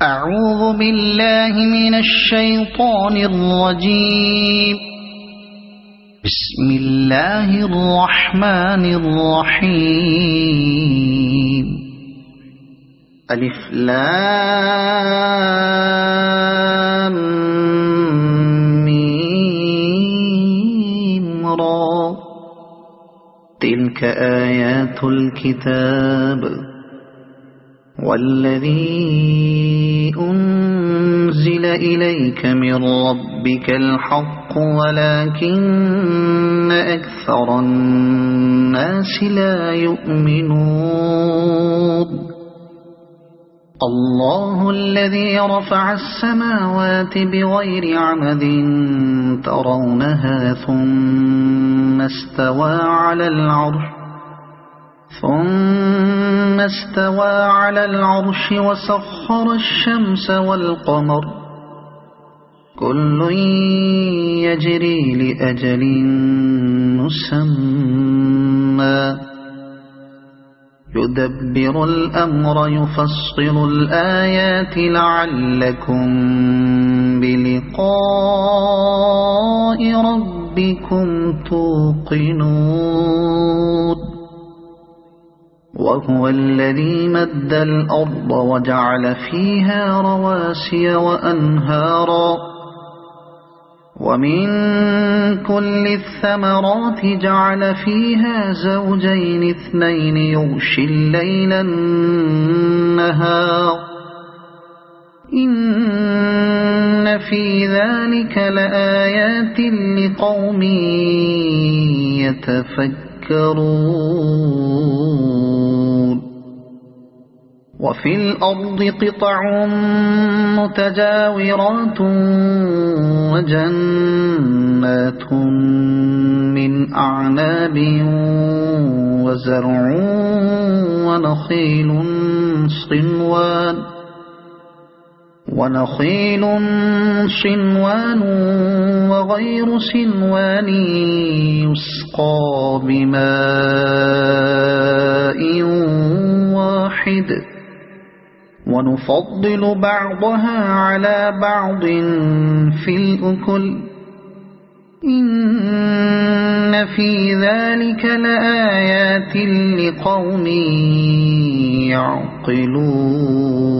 أعوذ بالله من الشيطان الرجيم. بسم الله الرحمن الرحيم. ألف لام ميم را. تلك آيات الكتاب والذي أنزل إليك من ربك الحق ولكن أكثر الناس لا يؤمنون. الله الذي رفع السماوات بغير عمد ترونها ثم استوى على العرش وسخر الشمس والقمر كل يجري لأجل مسمى يدبر الأمر يفصل الآيات لعلكم بلقاء ربكم توقنون. وهو الذي مد الأرض وجعل فيها رواسي وأنهارا ومن كل الثمرات جعل فيها زوجين اثنين يغشي الليل النهار إن في ذلك لآيات لقوم يتفكرون. وفي الأرض قطع متجاورات وجنات من أعناب وزرع ونخيل صنوان وغير صنوان يسقى بماء واحد ونفضل بعضها على بعض في الأكل إن في ذلك لآيات لقوم يعقلون.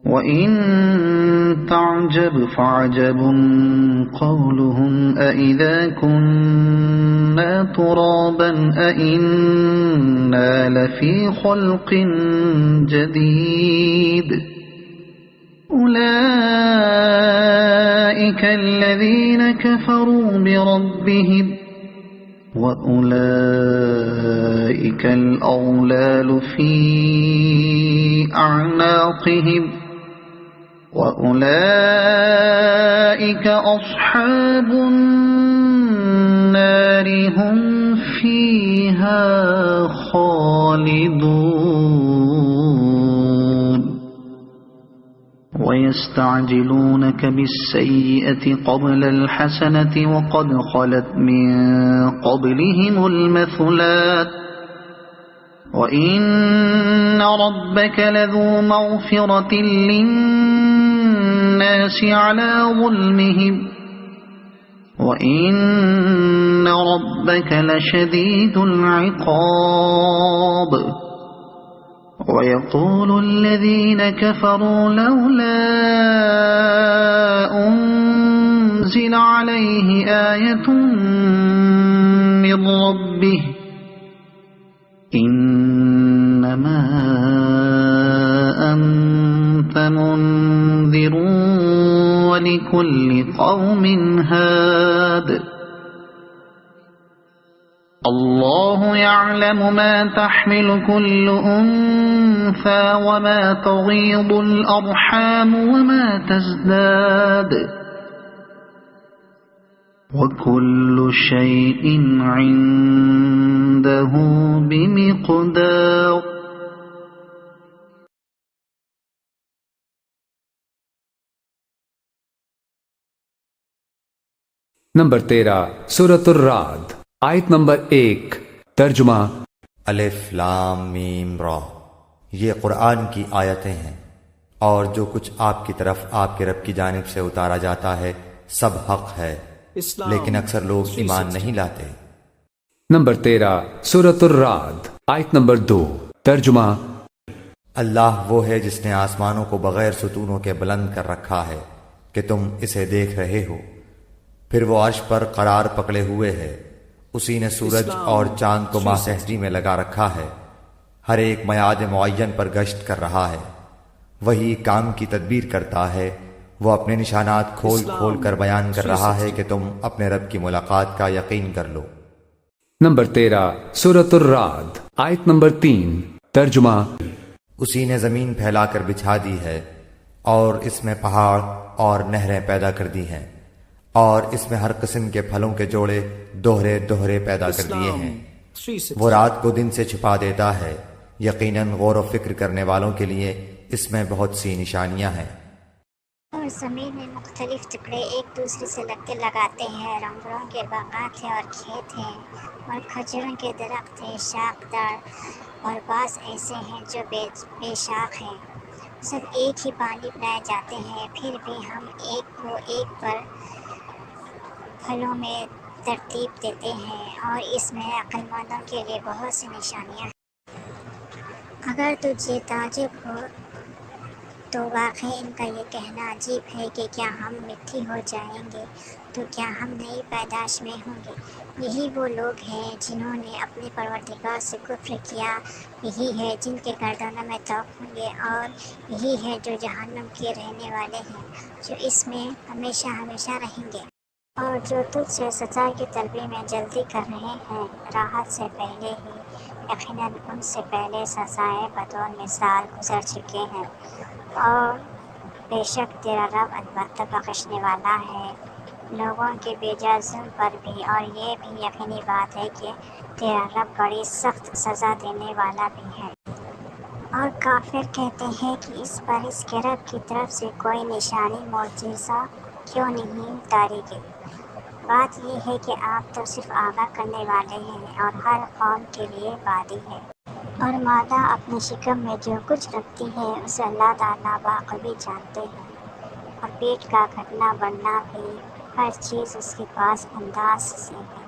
وإن تعجب فعجب قولهم أإذا كنا ترابا أإنا لفي خلق جديد أولئك الذين كفروا بربهم وأولئك الأغلال في أعناقهم وأولئك أصحاب النار هم فيها خالدون. ويستعجلونك بالسيئة قبل الحسنة وقد خلت من قبلهم المثلات وإن ربك لذو مغفرة للناس على ظلمهم وإن ربك لشديد العقاب. ويقول الذين كفروا لولا أنزل عليه آية من ربه إنما أنت منذر ولكل قوم هاد. الله يعلم ما تحمل كل أنثى وما تغيض الأرحام وما تزداد وكل شيء عنده بمقدار. नंबर 13 सूरतुर राद आयत नंबर 1 तर्जुमा अलिफ लाम मीम रा ये कुरान की आयतें हैं, और जो कुछ आपकी तरफ आपके रब की जानिब से उतारा जाता है सब हक है, लेकिन अक्सर लोग ईमान नहीं लाते। नंबर 13 सूरतुर राद आयत नंबर 2 तर्जुमा। अल्लाह वो है जिसने आसमानों को बगैर सुतूनों के बुलंद कर रखा है कि तुम इसे देख रहे हो, फिर वो अर्श पर करार पकड़े हुए है। उसी ने सूरज और चांद को मासहरी में लगा रखा है, हर एक मयाद मुअय्यन पर गश्त कर रहा है। वही काम की तदबीर करता है, वो अपने निशानात खोल खोल कर बयान कर रहा है कि तुम अपने रब की मुलाकात का यकीन कर लो। नंबर 13 सूरतुर राद आयत नंबर 3 तर्जुमा। उसी ने जमीन फैलाकर बिछा दी है और इसमें पहाड़ और नहरें पैदा कर दी हैं, और इसमें हर किस्म के फलों के जोड़े दोहरे दोहरे पैदा कर दिए हैं। वो रात को दिन से छिपा देता है, यकीनन गौर व फिक्र करने वालों के लिए इसमें बहुत सी निशानियां हैं। और ज़मीन में मुख्तलिफ टुकड़े एक दूसरे से लगते लगाते हैं। रंग बिरंगे बागात हैं और खेत हैं, और खजूरों के दरख्त हैं शाखदार, और बास ऐसे हैं जो बेशाख हैं। सब एक ही पानी बनाए जाते हैं, फिर भी हम एक को एक पर फलों में तरतीब देते हैं, और इसमें अक्लमंदों के लिए बहुत सी निशानियाँ हैं। अगर तुझे ताज्जुब हो तो वाकई इनका ये कहना अजीब है कि क्या हम मिट्टी हो जाएंगे तो क्या हम नई पैदाश में होंगे। यही वो लोग हैं जिन्होंने अपने परवरदिगार से कुफ्र किया, यही है जिनके गर्दनों में तौक होंगे, और यही है जो जहन्नुम के रहने वाले हैं, जो इसमें हमेशा हमेशा रहेंगे। और जो तुझसे सजा की तलबी में जल्दी कर रहे हैं, राहत से पहले ही यकीनन उनसे पहले सजाएं बतौर मिसाल गुजर चुके हैं, और बेशक तेरा रब अलबत्ता बख्शने वाला है लोगों के बेजा जुल्म पर भी। और ये भी यकीनी बात है कि तेरा रब बड़ी सख्त सज़ा देने वाला भी है। और काफिर कहते हैं कि इस पर इसके रब की तरफ से कोई निशानी मोजिज़ा क्यों नहीं उतारी गई। बात यह है कि आप तो सिर्फ आगाह करने वाले हैं, और हर कौम के लिए वादी है। और मादा अपने शिकम में जो कुछ रखती है उसे अल्लाह ताला बाखूबी जानते हैं, और पेट का घटना बढ़ना भी हर चीज़ उसके पास अंदाज से है।